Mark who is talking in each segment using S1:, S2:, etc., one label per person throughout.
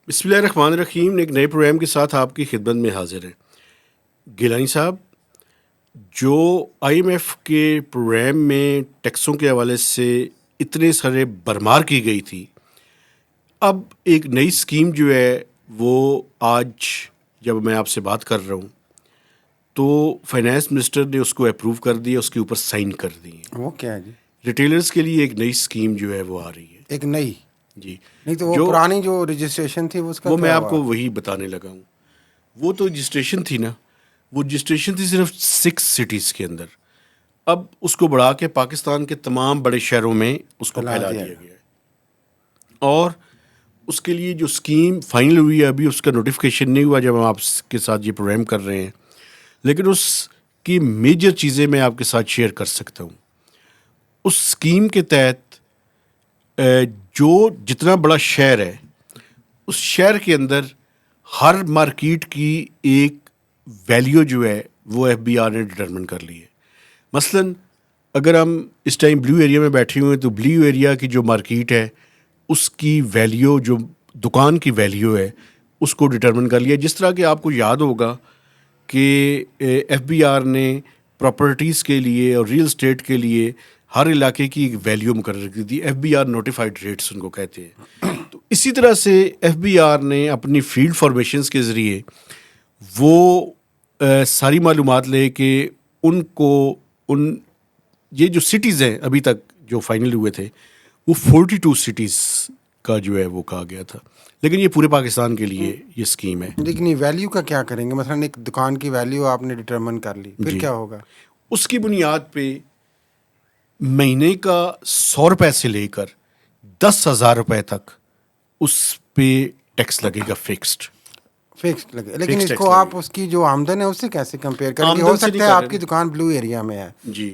S1: بسم اللہ الرحمن الرحیم. ایک نئے پروگرام کے ساتھ آپ کی خدمت میں حاضر ہے. گیلانی صاحب، جو آئی ایم ایف کے پروگرام میں ٹیکسوں کے حوالے سے اتنے سارے برمار کی گئی تھی، اب ایک نئی اسکیم جو ہے وہ آج جب میں آپ سے بات کر رہا ہوں تو فائنانس منسٹر نے اس کو اپروو کر دیا، اس کے اوپر سائن کر دیے.
S2: وہ کیا ہے جی؟
S1: ریٹیلرز کے لیے ایک نئی اسکیم جو ہے وہ آ رہی ہے.
S2: ایک نئی؟
S1: جی
S2: نہیں تو وہ پرانی جو رجسٹریشن تھی اس کا
S1: وہ
S2: کیا
S1: میں آپ
S2: ہوا؟
S1: کو وہی بتانے لگا ہوں. وہ تو رجسٹریشن تھی نا، وہ رجسٹریشن تھی صرف 6 سٹیز کے اندر. اب اس کو بڑھا کے پاکستان کے تمام بڑے شہروں میں اس کو پھیلا دیا گیا ہے. اور اس کے لیے جو اسکیم فائنل ہوئی ہے، ابھی اس کا نوٹیفیکیشن نہیں ہوا جب ہم آپ کے ساتھ یہ پروگرام کر رہے ہیں، لیکن اس کی میجر چیزیں میں آپ کے ساتھ شیئر کر سکتا ہوں. اس اسکیم کے تحت جو جتنا بڑا شہر ہے، اس شہر کے اندر ہر مارکیٹ کی ایک ویلیو جو ہے وہ ایف بی آر نے ڈٹرمن کر لی ہے. مثلاً اگر ہم اس ٹائم بلیو ایریا میں بیٹھے ہوئے ہیں تو بلیو ایریا کی جو مارکیٹ ہے اس کی ویلیو، جو دکان کی ویلیو ہے، اس کو ڈٹرمن کر لیا. جس طرح کہ آپ کو یاد ہوگا کہ ایف بی آر نے پراپرٹیز کے لیے اور ریل اسٹیٹ کے لیے ہر علاقے کی ایک ویلیو مقرر کی تھی. F B R notified rates ان کو کہتے ہیں. تو اسی طرح سے ایف بی آر نے اپنی فیلڈ فارمیشنز کے ذریعے وہ ساری معلومات لے کے ان کو یہ جو سٹیز ہیں ابھی تک جو فائنل ہوئے تھے وہ 42 سٹیز کا جو ہے وہ کہا گیا تھا، لیکن یہ پورے پاکستان کے لیے یہ اسکیم ہے.
S2: لیکن یہ ویلیو کا کیا کریں گے؟ مثلا ایک دکان کی ویلیو آپ نے ڈٹرمن کر لی، پھر کیا ہوگا؟
S1: اس کی بنیاد پہ مہینے کا 100 روپے سے لے کر 10,000 روپے تک اس پہ ٹیکس لگے گا،
S2: فکسڈ لگے. لیکن اس کو آپ اس کی جو آمدن ہے اس سے کیسے کمپیئر کریں گے؟ ہو سکتا ہے آپ کی دکان بلو ایریا میں ہے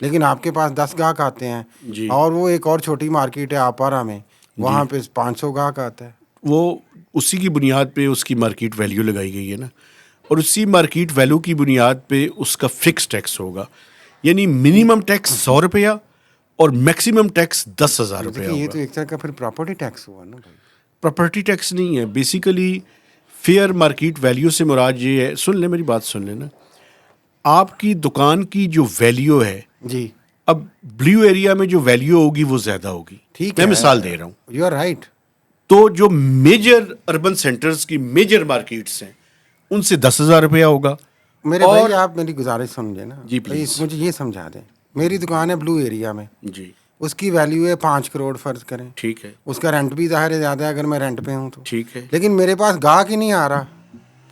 S2: لیکن آپ کے پاس 10 گاہک آتے ہیں اور وہ ایک اور چھوٹی مارکیٹ ہے آپارا میں، وہاں پہ 500 گاہک آتا ہے.
S1: وہ اسی کی بنیاد پہ اس کی مارکیٹ ویلیو لگائی گئی ہے نا، اور اسی مارکیٹ ویلیو کی بنیاد پہ اس کا فکس ٹیکس ہوگا. یعنی منیمم ٹیکس 100 روپیہ اور میکسیمم ٹیکس 10,000 روپیہ ہوگا.
S2: یہ تو ایک طرح کا پھر پراپرٹی ٹیکس ہوا نا بھائی.
S1: پراپرٹی ٹیکس نہیں ہے، بیسیکلی فیئر مارکیٹ ویلیو سے مراد یہ ہے. سن لیں میری بات، سن لیں نا. آپ کی دکان کی جو ویلیو ہے
S2: جی،
S1: اب بلیو ایریا میں جو ویلیو ہوگی وہ زیادہ ہوگی.
S2: ٹھیک
S1: میں
S2: ہے،
S1: مثال دے رہا ہوں.
S2: You are right.
S1: تو جو میجر اربن سینٹرز کی میجر مارکیٹس ہیں ان سے 10,000 روپیہ ہوگا.
S2: میرے بھائی آپ میری گزارش سمجھے نا
S1: جی پلیز.
S2: مجھے یہ سمجھا دیں. میری دکان ہے بلو ایریا میں،
S1: جی
S2: اس کی ویلیو ہے 5 کروڑ فرض کریں.
S1: ٹھیک ہے،
S2: اس کا رینٹ بھی ظاہر ہے زیادہ ہے اگر میں رینٹ پہ ہوں تو.
S1: ٹھیک ہے،
S2: لیکن میرے پاس گاہک ہی نہیں آ رہا،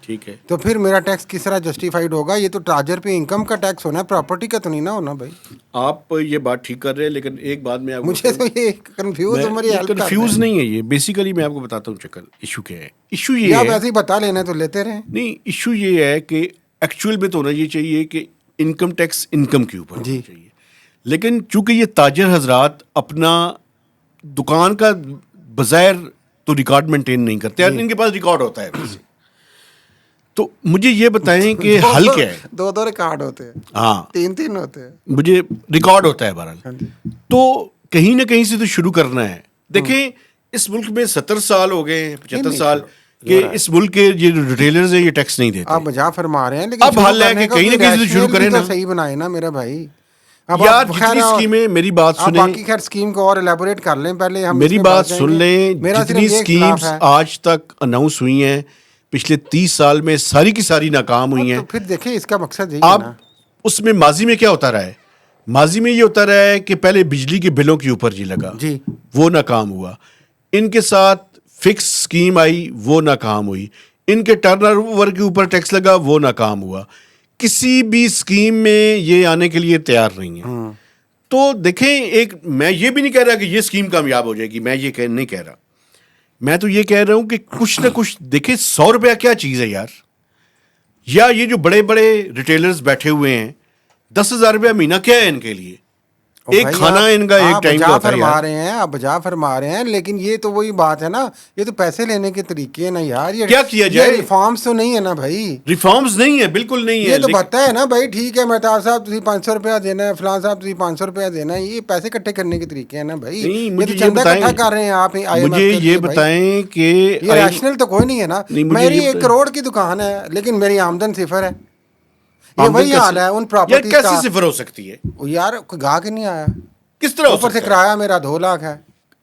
S1: ٹھیک ہے.
S2: تو پھر میرا ٹیکس کس طرح جسٹیفائڈ ہوگا؟ یہ تو تاجر پہ انکم کا ٹیکس ہونا ہے، پراپرٹی کا تو نہیں نا ہونا بھائی.
S1: آپ یہ بات ٹھیک کر رہے ہیں، لیکن ایک بات میں آپ کو
S2: مجھے تو یہ کنفیوز
S1: کنفیوز نہیں ہے. یہ بیسیکلی میں آپ کو بتاتا ہوں چکر ایشو کیا ہے. ایشو یہ
S2: آپ
S1: ہے،
S2: ایسے ہی بتا لینا تو لیتے رہیں.
S1: نہیں ایشو یہ ہے کہ ایکچوئل میں تو ہونا یہ چاہیے کہ انکم ٹیکس انکم کے اوپر ہونا چاہیے. لیکن چونکہ یہ تاجر حضرات اپنا دکان کا بظاہر تو ریکارڈ مینٹین نہیں کرتے، ان کے پاس ریکارڈ ہوتا ہے ویسے. تو مجھے یہ بتائیں کہ حل کیا ہے؟
S2: 2 ریکارڈ ہوتے ہیں،
S1: ہاں
S2: 3 ہوتے ہیں.
S1: مجھے ریکارڈ ہوتا ہے بہرحال. تو کہیں نہ کہیں سے تو شروع کرنا ہے. دیکھیں اس ملک میں 70 سال ہو گئے ہیں، 75 سال کہ اس ملک کے جو ریٹیلرز ہیں یہ ٹیکس نہیں دیتے.
S2: آپ مجا فرما رہے ہیں، لیکن
S1: اب حل ہے کہ کہیں نہ کہیں سے شروع کریں نا.
S2: صحیح بنائے نا میرا بھائی.
S1: یار جتنی اسکیمیں، میری بات سنیں،
S2: باقی خیر اسکیم کو اور الیبوریٹ کر لیں پہلے. ہم
S1: میری بات سن لیں. جتنی اسکیمز آج تک اناؤنس ہوئی ہیں پچھلے 30 سال میں ساری کی ساری ناکام ہوئی ہیں.
S2: تو پھر دیکھیں اس کا مقصد یہی
S1: اب
S2: ہے نا.
S1: اس میں ماضی میں کیا ہوتا رہا ہے؟ ماضی میں یہ ہوتا رہا ہے کہ پہلے بجلی کے بلوں کے اوپر جی لگا، وہ ناکام ہوا. ان کے ساتھ فکس اسکیم آئی، وہ ناکام ہوئی. ان کے ٹرن اوور کے اوپر ٹیکس لگا، وہ ناکام ہوا. کسی بھی اسکیم میں یہ آنے کے لیے تیار نہیں ہے. تو دیکھیں، ایک میں یہ بھی نہیں کہہ رہا کہ یہ اسکیم کامیاب ہو جائے گی، میں یہ نہیں کہہ رہا. میں تو یہ کہہ رہا ہوں کہ کچھ نہ کچھ دیکھیں. 100 روپیہ کیا چیز ہے یار؟ یا یہ جو بڑے بڑے ریٹیلرز بیٹھے ہوئے ہیں، 10,000 روپیہ مہینہ کیا ہے ان کے لیے؟ ایک کھانا ان کا ایک ٹائم کا ہوتا ہے
S2: فرما رہے ہیں، آپ بجا فرما رہے ہیں، لیکن یہ تو وہی بات ہے نا، یہ تو پیسے لینے کے طریقے ہیں نا یار. یہ
S1: کیا کیا جائے؟
S2: یہ ریفارمز تو نہیں ہے نا بھائی،
S1: ریفارمز نہیں ہے، بالکل نہیں ہے.
S2: یہ تو بتا ہے نا بھائی، ٹھیک ہے مہتاب صاحب تھی 500 روپیہ دینا ہے، فلان صاحب تھی 500 روپیہ دینا ہے، یہ پیسے اکٹھے کرنے کے طریقے ہیں نا بھائی. یہ تو چندہ اکٹھا کر رہے ہیں آپ.
S1: مجھے یہ بتائیں کہ
S2: یہ ریشنل تو کوئی نہیں ہے نا. میری 1 کروڑ کی دکان ہے لیکن میری آمدن 0 ہے. یہ وہی حال ہے ان پراپرٹیز کا.
S1: کیسے 0 ہو سکتی ہے
S2: یار؟ کوئی گاہک نہیں آیا.
S1: کس طرح
S2: اوپر سے کرایہ میرا 2 لاکھ ہے.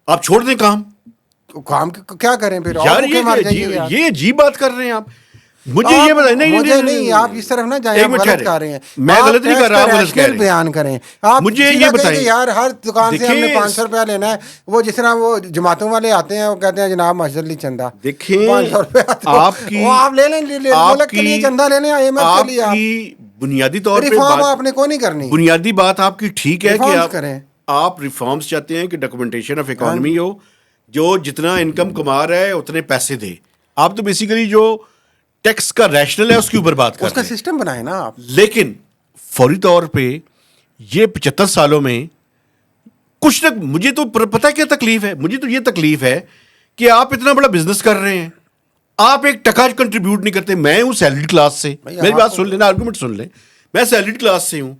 S1: آپ چھوڑ دیں کام
S2: کیا کریں پھر؟
S1: یار یہ عجیب بات کر رہے ہیں آپ. مجھے یہ بتائیں.
S2: نہیں آپ اس طرف نہ جائیں، آپ غلط کر رہے ہیں.
S1: میں غلط نہیں کر رہا، آپ غلط کہہ رہے ہیں.
S2: بیان کریں آپ.
S1: مجھے یہ بتائیں
S2: یار ہر دکان سے ہم نے 500 روپیہ لینا ہے. وہ جس طرح وہ جماعتوں والے آتے ہیں، وہ کہتے ہیں جناب مسجد لی چندہ.
S1: دیکھیں
S2: 500 روپیہ آپ لے لیں، ملک کے لیے چندہ لینے آئے کے لیے.
S1: آپ کی بنیادی طور پہ
S2: ریفارم آپ نے کو نہیں کرنی.
S1: بنیادی بات آپ کی ٹھیک ہے کہ
S2: کریں.
S1: آپ ریفارمز چاہتے ہیں کہ ڈاکومنٹیشن آف اکانومی ہو، جو جتنا انکم کما رہا ہے اتنے پیسے دے. آپ تو بیسیکلی جو ٹیکس کا ریشنل ہے اس کے اوپر بات کر رہے ہیں.
S2: اس کا سسٹم بنائے نا آپ.
S1: لیکن فوری طور پہ یہ 75 سالوں میں کچھ نہ، مجھے تو پتہ کیا تکلیف ہے، مجھے تو یہ تکلیف ہے کہ آپ اتنا بڑا بزنس کر رہے ہیں، آپ ایک ٹکا کنٹریبیوٹ نہیں کرتے. میں ہوں سیلریڈ کلاس سے، میری بات سن لینا، آرگومنٹ سن لیں. میں سیلریڈ کلاس سے ہوں،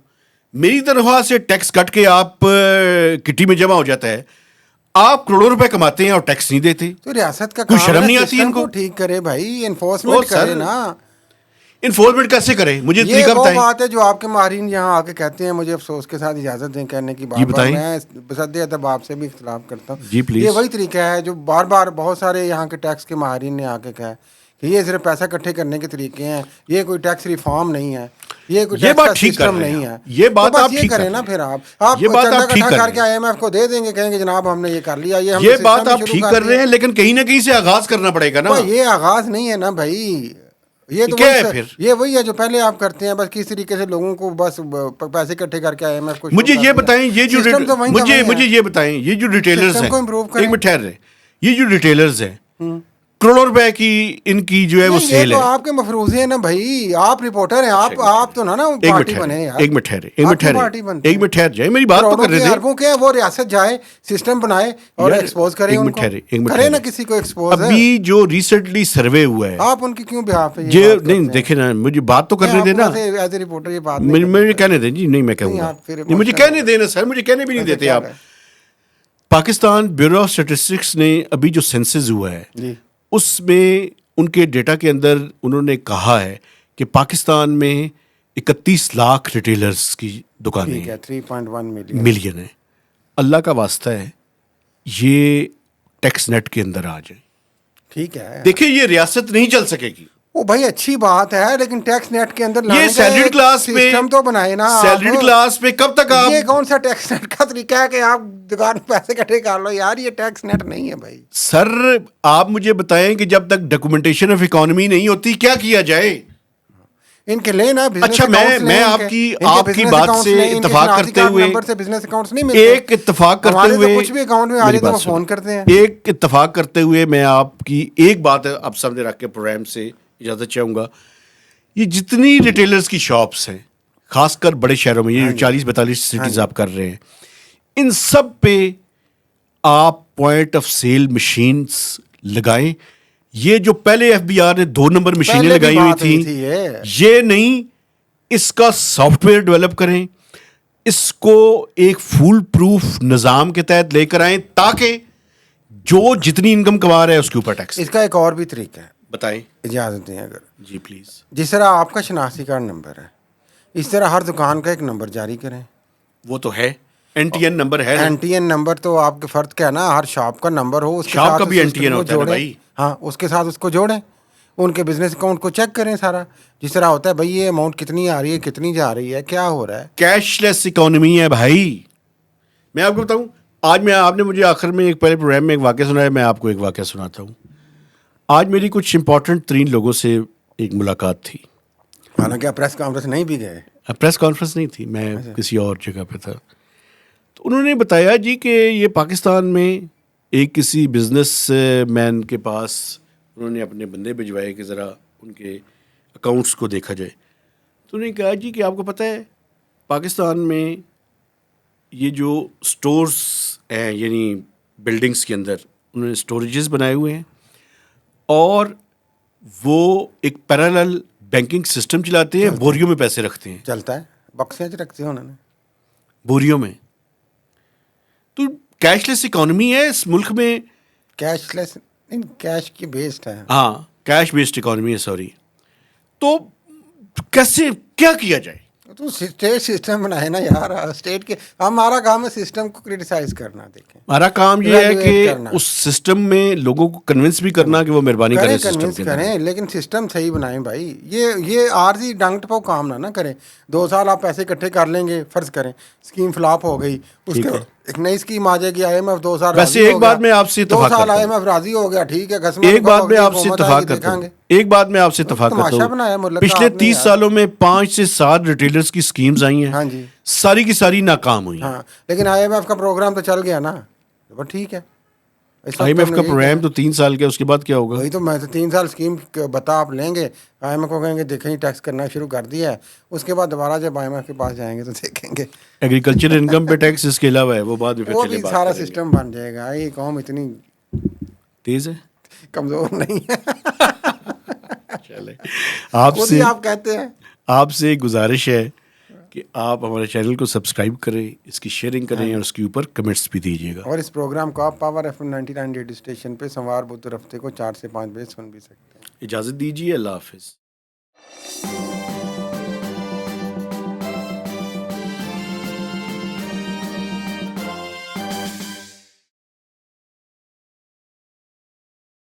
S1: میری تنخواہ سے ٹیکس کٹ کے آپ کٹی میں جمع ہو جاتا ہے. آپ کروڑوں روپے کماتے ہیں اور ٹیکس نہیں دیتے.
S2: تو ریاست کا
S1: کوئی شرم نہیں آتی ان کو؟
S2: ٹھیک کرے بھائی، انفورسمنٹ کرے نا.
S1: انفورسمنٹ کیسے کرے؟ مجھے
S2: یہ وہ بات ہے جو آپ کے ماہرین یہاں آ کے کہتے ہیں. مجھے افسوس کے ساتھ اجازت دیں کہنے کی بات. میں بصد ادب آپ سے بھی اختلاف کرتا ہوں.
S1: جی پلیز.
S2: یہ وہی طریقہ ہے جو بار بار بہت سارے یہاں کے ٹیکس کے ماہرین نے آ کے کہا کہ یہ صرف پیسہ اکٹھے کرنے کے طریقے ہیں، یہ کوئی ٹیکس ریفارم نہیں ہے، یہ کوئی ٹیکس کا سسٹم نہیں ہے.
S1: یہ بات آپ
S2: ٹھیک کریں نا. پھر آپ چندہ اکٹھا کر کے IMF کو دے دیں گے، کہیں گے جناب ہم نے یہ کر لیا.
S1: یہ بات آپ ٹھیک کر رہے ہیں، لیکن کہیں نہ کہیں سے آغاز کرنا پڑے گا نا.
S2: یہ آغاز نہیں ہے نا بھائی. یہ تو
S1: کیا ہے پھر؟
S2: یہ وہی ہے جو پہلے آپ کرتے ہیں، بس کس طریقے سے لوگوں کو بس پیسے اکٹھے کر کے IMF کو.
S1: مجھے یہ بتائیں، مجھے یہ بتائیں، یہ جو ریٹیلرز ہیں، ایک منٹ ٹھہر رہے، یہ جو ریٹیلرز ہیں کروڑوں روپے کی ان کی جو ہے وہ سیل ہے.
S2: تو آپ کے مفروضے ہیں نا بھائی، آپ رپورٹر ہیں. آپ تو نا پارٹی بنے یار.
S1: ایک منٹ ٹھہر جائے، میری بات تو کر رہے تھے.
S2: اربوں کے وہ ریاست جائے، سسٹم بنائے اور ایکسپوز کرے ان کو. کرے نا کسی کو ایکسپوز.
S1: ابھی جو ریسنٹلی سروے ہوا ہے،
S2: آپ ان کی کیوں بہاف پہ
S1: یہ نہیں دیکھیں نا، مجھے بات تو کرنے دینا.
S2: ایز اے رپورٹر یہ بات
S1: مجھے کہنے دیں. جی نہیں، میں کہوں گا، مجھے کہنے دینا سر، مجھے کہنے بھی نہیں دیتے آپ. پاکستان بیورو آف اسٹیٹسٹکس نے ابھی جو سینسز ہوا ہے اس میں ان کے ڈیٹا کے اندر انہوں نے کہا ہے کہ پاکستان میں 31 لاکھ ریٹیلرز کی دکانیں ہیں،
S2: 3.1
S1: ملین ہیں. اللہ کا واسطہ ہے یہ ٹیکس نیٹ کے اندر آ جائیں.
S2: ٹھیک ہے،
S1: دیکھیں یہ ریاست نہیں چل سکے گی.
S2: وہ بھائی اچھی بات ہے، لیکن ٹیکس نیٹ کے اندر
S1: یہ سیلریڈ کلاس پہ
S2: سسٹم تو بنائے نا.
S1: سیلریڈ کلاس پہ کب تک آپ،
S2: یہ کون سا ٹیکس نیٹ کا طریقہ ہے کہ آپ دکان پیسے اکٹھے کر لو یار؟ یہ ٹیکس نیٹ نہیں ہے بھائی.
S1: سر آپ مجھے بتائیں کہ جب تک ڈاکومنٹیشن آف اکانومی نہیں ہوتی کیا کیا جائے؟
S2: ان کے لیں نا.
S1: اچھا میں آپ کی بات سے اتفاق کرتے ہوئے ایک اتفاق کرتے ہوئے
S2: کچھ بھی اکاؤنٹ میں آ جائے تو وہ فون کرتے ہیں.
S1: ایک اتفاق کرتے ہوئے میں آپ کی ایک بات آپ سامنے رکھ کے پروگرام سے اجازت چاہوں گا. یہ جتنی ریٹیلرز کی شاپس ہیں خاص کر بڑے شہروں میں، یہ 40-42 سٹیز آپ کر رہے ہیں، ان سب پہ آپ پوائنٹ آف سیل مشینز لگائیں. یہ جو پہلے FBR نے 2 نمبر مشینیں لگائی ہوئی تھیں، یہ نہیں، اس کا سافٹ ویئر ڈیولپ کریں، اس کو ایک فول پروف نظام کے تحت لے کر آئیں تاکہ جو جتنی انکم کما رہا ہے اس کے اوپر ٹیکس.
S2: اس کا ایک اور بھی طریقہ ہے،
S1: بتائیں.
S2: اجازت دیں اگر.
S1: جی پلیز.
S2: جس طرح آپ کا شناختی کارڈ نمبر ہے، اس طرح ہر دکان کا ایک نمبر جاری کریں.
S1: وہ تو ہے، NTN نمبر ہے.
S2: NTN نمبر تو آپ کے فرد کا ہے نا، ہر شاپ کا نمبر ہو، اس کے
S1: شاپ کا بھی NTN ہوتا ہے بھائی.
S2: ہاں، اس کے ساتھ اس کو جوڑیں، ان کے بزنس اکاؤنٹ کو چیک کریں سارا. جس طرح ہوتا ہے بھائی یہ اماؤنٹ کتنی آ رہی ہے، کتنی جا رہی ہے، کیا ہو رہا ہے.
S1: کیش لیس اکانومی ہے بھائی. میں آپ کو بتاؤں، آج آپ نے مجھے آخر میں ایک پہلے پروگرام میں ایک واقعہ سنایا، میں آپ کو ایک واقعہ سناتا ہوں. آج میری کچھ امپورٹنٹ 3 لوگوں سے ایک ملاقات تھی.
S2: حالانکہ آپ پریس کانفرنس نہیں بھی گئے.
S1: پریس کانفرنس نہیں تھی، میں کسی اور جگہ پہ تھا. تو انہوں نے بتایا جی کہ یہ پاکستان میں ایک کسی بزنس مین کے پاس انہوں نے اپنے بندے بھجوائے کہ ذرا ان کے اکاؤنٹس کو دیکھا جائے. تو انہوں نے کہا جی کہ آپ کو پتہ ہے پاکستان میں یہ جو سٹورز ہیں یعنی بلڈنگس کے اندر انہوں نے اسٹوریجز بنائے ہوئے ہیں اور وہ ایک پیرالل بینکنگ سسٹم چلاتے ہیں, بوریوں میں پیسے رکھتے ہیں.
S2: چلتا ہے, بکسیں رکھتے ہیں انہوں نے
S1: بوریوں میں. تو کیش لیس اکانومی ہے اس ملک میں.
S2: کیش لیس نہیں, کیش کی بیسڈ ہے.
S1: ہاں, کیش بیسڈ اکانومی ہے, سوری. تو کیسے کیا کیا جائے؟
S2: تو اسٹیٹ سسٹم بنائے نا یار, اسٹیٹ کے ہمارا کام ہے سسٹم کو کرٹیسائز کرنا. دیکھیں
S1: ہمارا کام یہ ہے کہ اس سسٹم میں لوگوں کو کنونس بھی کرنا کہ وہ مہربانی کریں,
S2: کنونس کریں, لیکن سسٹم صحیح بنائیں بھائی. یہ عارضی ڈنگ ٹپو کام نہ کریں. 2 سال آپ پیسے اکٹھے کر لیں گے, فرض کریں اسکیم فلاپ ہو گئی, اس کے ایک نئی اسکیم آ جائے گی, IMF 2 سال
S1: ویسے ایک بات میں آپ سے
S2: 2 سال IMF راضی ہو گیا, ٹھیک ہے.
S1: ایک بات میں آپ سے اتفاق کرتا ہوں, ایک بات میں آپ سے اتفاق کرتا ہوں, پچھلے 30 سالوں میں 5 سے 7 ریٹیلرز کی اسکیمز آئی ہیں,
S2: ہاں جی,
S1: ساری کی ساری ناکام ہوئی.
S2: ہاں, لیکن IMF کا پروگرام تو چل گیا نا, ٹھیک ہے.
S1: IMF کا پروگرام تو 3 سال کا, اس کے بعد کیا ہوگا؟
S2: وہی تو میں تو 3 سال اسکیم بتا آپ لیں گے, IMF کو کہیں گے دیکھیں ٹیکس کرنا شروع کر دیا ہے, اس کے بعد دوبارہ جب IMF کے پاس جائیں گے تو دیکھیں گے
S1: ایگریکلچر انکم پہ ٹیکس اس کے علاوہ ہے, وہ بعد میں
S2: وہ بھی سارا سسٹم بن جائے گا. یہ قوم اتنی
S1: تیز ہے,
S2: کمزور نہیں ہے.
S1: چلے آپ
S2: کہتے ہیں,
S1: آپ سے ایک گزارش ہے کہ آپ ہمارے چینل کو سبسکرائب کریں, اس کی شیئرنگ کریں اور اس کے اوپر کمنٹس بھی دیجیے گا.
S2: اور اس پروگرام کو آپ پاور FM 99 ریڈیو اسٹیشن پہ سوموار بدھ ہفتے کو 4 سے 5 بجے سن بھی سکتے ہیں.
S1: اجازت دیجیے, اللہ حافظ.